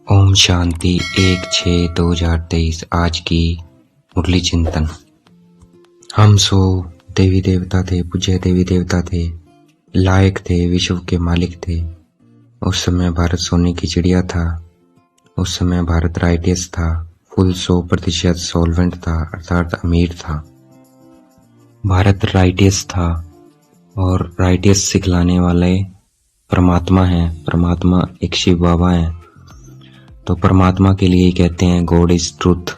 ओम शांति 1/6/2023। आज की मुरली चिंतन। हम सो देवी देवता थे, पूज्य देवी देवता थे, लायक थे, विश्व के मालिक थे। उस समय भारत सोने की चिड़िया था। उस समय भारत राइटियस था, फुल 100% सॉल्वेंट था, अर्थात अमीर था। भारत राइटियस था और राइटियस सिखलाने वाले परमात्मा हैं। परमात्मा एक शिव बाबा हैं। तो परमात्मा के लिए कहते हैं गॉड इज ट्रूथ,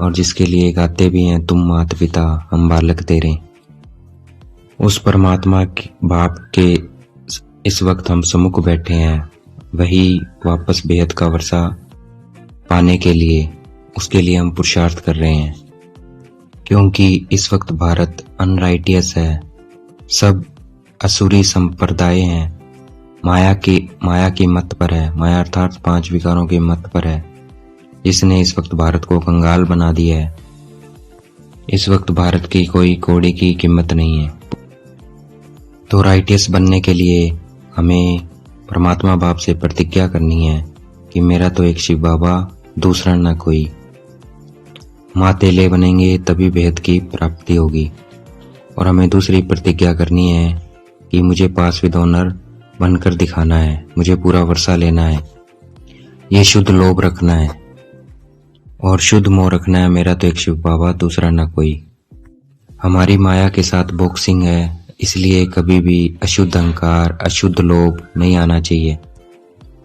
और जिसके लिए गाते भी हैं तुम मात पिता हम बालक तेरे। उस परमात्मा के बाप के इस वक्त हम सम्मुख बैठे हैं, वही वापस बेहद का वर्षा पाने के लिए, उसके लिए हम पुरुषार्थ कर रहे हैं। क्योंकि इस वक्त भारत अनराइटियस है, सब असुरी संप्रदाय हैं, माया की मत पर है। माया अर्थात 5 विकारों की मत पर है, जिसने इस वक्त भारत को कंगाल बना दिया है। इस वक्त भारत की कोई कौड़ी की कीमत नहीं है। तो राइटियस बनने के लिए हमें परमात्मा बाप से प्रतिज्ञा करनी है कि मेरा तो एक शिव बाबा, दूसरा ना कोई। मातेले बनेंगे तभी बेहद की प्राप्ति होगी। और हमें दूसरी प्रतिज्ञा करनी है कि मुझे पास विद ऑनर बनकर दिखाना है, मुझे पूरा वर्षा लेना है, ये शुद्ध लोभ रखना है और शुद्ध मोह रखना है। मेरा तो एक शिव बाबा, दूसरा ना कोई। हमारी माया के साथ बॉक्सिंग है, इसलिए कभी भी अशुद्ध अहंकार, अशुद्ध लोभ नहीं आना चाहिए।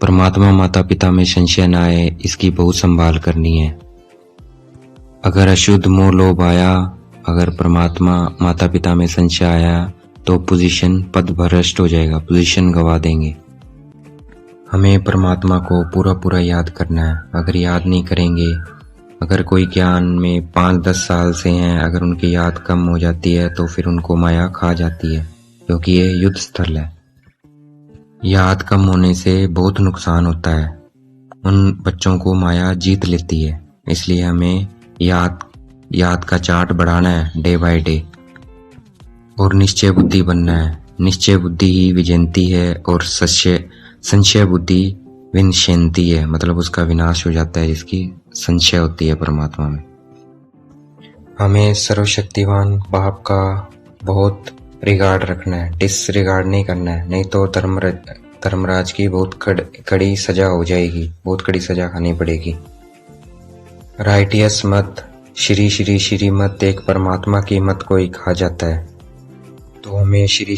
परमात्मा माता पिता में संशय न आए, इसकी बहुत संभाल करनी है। अगर अशुद्ध मोह लोभ आया, अगर परमात्मा माता पिता में संशय आया, तो पोजीशन पद भ्रष्ट हो जाएगा, पोजीशन गवा देंगे। हमें परमात्मा को पूरा याद करना है। अगर याद नहीं करेंगे, अगर कोई ज्ञान में 5-10 साल से हैं, अगर उनकी याद कम हो जाती है तो फिर उनको माया खा जाती है, क्योंकि ये युद्ध स्थल है। याद कम होने से बहुत नुकसान होता है, उन बच्चों को माया जीत लेती है। इसलिए हमें याद का चार्ट बढ़ाना है डे बाय डे, और निश्चय बुद्धि बनना है। निश्चय बुद्धि ही विजयंती है और संशय बुद्धि विनश्यंती है, मतलब उसका विनाश हो जाता है जिसकी संशय होती है परमात्मा में। हमें सर्वशक्तिवान बाप का बहुत रिगार्ड रखना है, डिसरिगार्ड नहीं करना है, नहीं तो धर्मराज की बहुत कड़ी सजा हो जाएगी, बहुत कड़ी सजा खानी पड़ेगी। राइटियस मत, श्री मत एक परमात्मा की मत को ही कहा जाता है। तो हमें श्री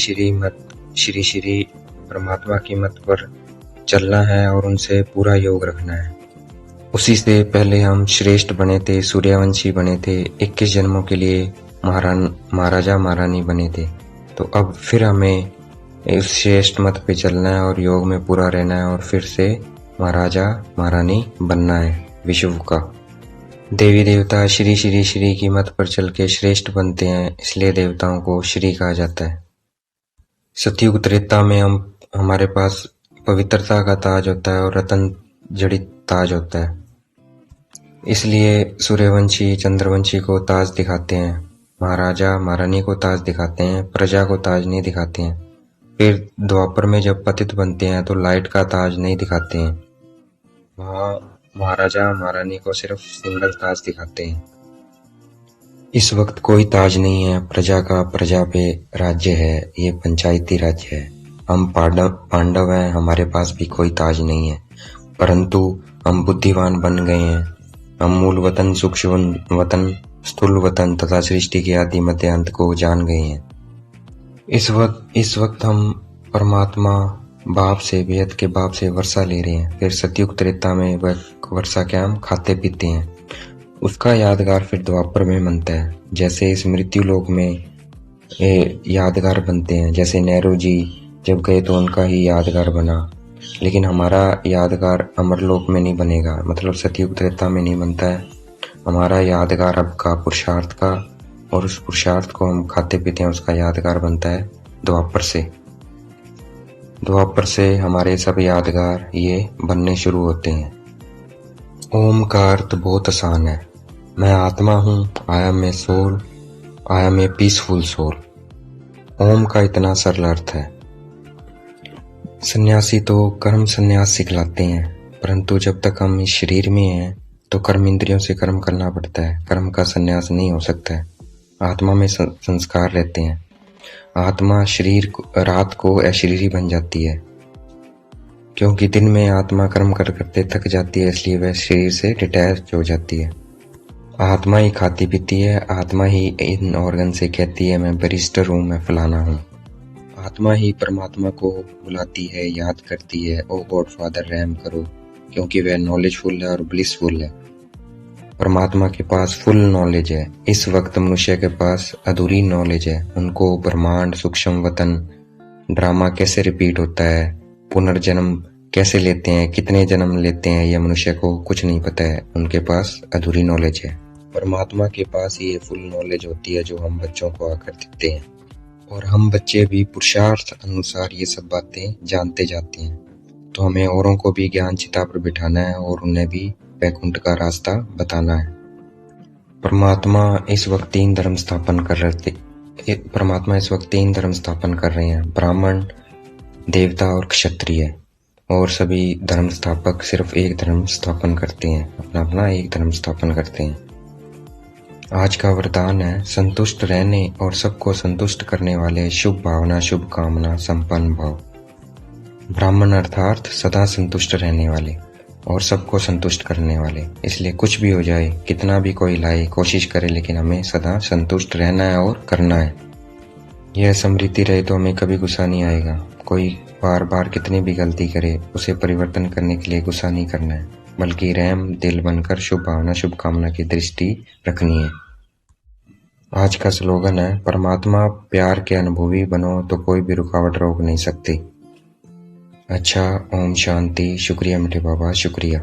परमात्मा की मत पर चलना है और उनसे पूरा योग रखना है। उसी से पहले हम श्रेष्ठ बने थे, सूर्यवंशी बने थे, 21 जन्मों के लिए महाराजा महारानी बने थे। तो अब फिर हमें इस श्रेष्ठ मत पे चलना है और योग में पूरा रहना है और फिर से महाराजा महारानी बनना है विश्व का। देवी देवता श्री की मत पर चल के श्रेष्ठ बनते हैं, इसलिए देवताओं को श्री कहा जाता है। सतयुग त्रेता में हमारे पास पवित्रता का ताज होता है और रतन जड़ित ताज होता है, इसलिए सूर्यवंशी चंद्रवंशी को ताज दिखाते हैं, महाराजा महारानी को ताज दिखाते हैं, प्रजा को ताज नहीं दिखाते हैं। फिर द्वापर में जब पतित बनते हैं तो लाइट का ताज नहीं दिखाते हैं, वहाँ महाराजा महारानी को सिर्फ सिंगल ताज दिखाते हैं। इस वक्त कोई ताज नहीं है, प्रजा का प्रजा पे राज्य है, ये पंचायती राज्य है। हम पांडव हैं, हमारे पास भी कोई ताज नहीं है, परंतु हम बुद्धिवान बन गए हैं। हम मूल वतन, सूक्ष्म वतन, स्थूल वतन तथा सृष्टि के आदि मध्य अंत को जान गए हैं। इस वक्त हम परमात्मा बाप से, बेहद के बाप से वर्षा ले रहे हैं। फिर सतयुग त्रेता में वर्षा के हम खाते पीते हैं, उसका यादगार फिर द्वापर में बनता है। जैसे इस मृत्यु लोक में यादगार बनते हैं, जैसे नेहरू जी जब गए तो उनका ही यादगार बना, लेकिन हमारा यादगार अमरलोक में नहीं बनेगा, मतलब सतयुग त्रेता में नहीं बनता है। हमारा यादगार अब का पुरुषार्थ का, और उस पुरुषार्थ को हम खाते पीते हैं, उसका यादगार बनता है द्वापर से। द्वापर से हमारे सब यादगार ये बनने शुरू होते हैं। ओम का अर्थ बहुत आसान है, मैं आत्मा हूँ, I am a soul, I am a peaceful soul. Om का इतना सरल अर्थ है। सन्यासी तो कर्म सन्यास सिखलाते हैं, परंतु जब तक हम इस शरीर में हैं तो कर्म इंद्रियों से कर्म करना पड़ता है। कर्म का संन्यास नहीं हो सकता है। आत्मा में संस्कार रहते हैं। आत्मा रात को अशरीरी बन जाती है, क्योंकि दिन में आत्मा कर्म करते थक जाती है, इसलिए वह शरीर से डिटैच हो जाती है। आत्मा ही खाती पीती है। आत्मा ही इन ऑर्गन से कहती है मैं बैरिस्टर हूँ, मैं फलाना हूँ। आत्मा ही परमात्मा को बुलाती है, याद करती है, ओ गॉड फादर रहम करो, क्योंकि वह नॉलेजफुल है और ब्लिसफुल है। परमात्मा के पास फुल नॉलेज है। इस वक्त मनुष्य के पास अधूरी नॉलेज है। उनको ब्रह्मांड, सूक्ष्म वतन, ड्रामा कैसे रिपीट होता है, पुनर्जन्म कैसे लेते हैं, कितने जन्म लेते हैं, यह मनुष्य को कुछ नहीं पता है। उनके पास अधूरी नॉलेज है। परमात्मा के पास ये फुल नॉलेज होती है जो हम बच्चों को आकर देते हैं, और हम बच्चे भी पुरुषार्थ अनुसार ये सब बातें जानते जाते हैं। तो हमें औरों को भी ज्ञान चिता पर बिठाना है और उन्हें भी वैकुंठ का रास्ता बताना है। परमात्मा इस वक्त तीन धर्म स्थापन कर रहे हैं, ब्राह्मण, देवता और क्षत्रिय। और सभी धर्म स्थापक सिर्फ एक धर्म स्थापन करते हैं, अपना अपना एक धर्म स्थापन करते हैं। आज का वरदान है संतुष्ट रहने और सबको संतुष्ट करने वाले, शुभ भावना, शुभ कामना, संपन्न भाव। ब्राह्मण अर्थात सदा संतुष्ट रहने वाले और सबको संतुष्ट करने वाले। इसलिए कुछ भी हो जाए, कितना भी कोई लाए, कोशिश करे, लेकिन हमें सदा संतुष्ट रहना है और करना है। यह स्मृति रहे तो हमें कभी गुस्सा नहीं आएगा। कोई बार बार कितनी भी गलती करे, उसे परिवर्तन करने के लिए गुस्सा नहीं करना है, बल्कि रहम दिल बनकर शुभ भावना, शुभ कामना की दृष्टि रखनी है। आज का स्लोगन है परमात्मा प्यार के अनुभवी बनो तो कोई भी रुकावट रोक नहीं सकती। अच्छा, ओम शांति। शुक्रिया मीठे बाबा, शुक्रिया।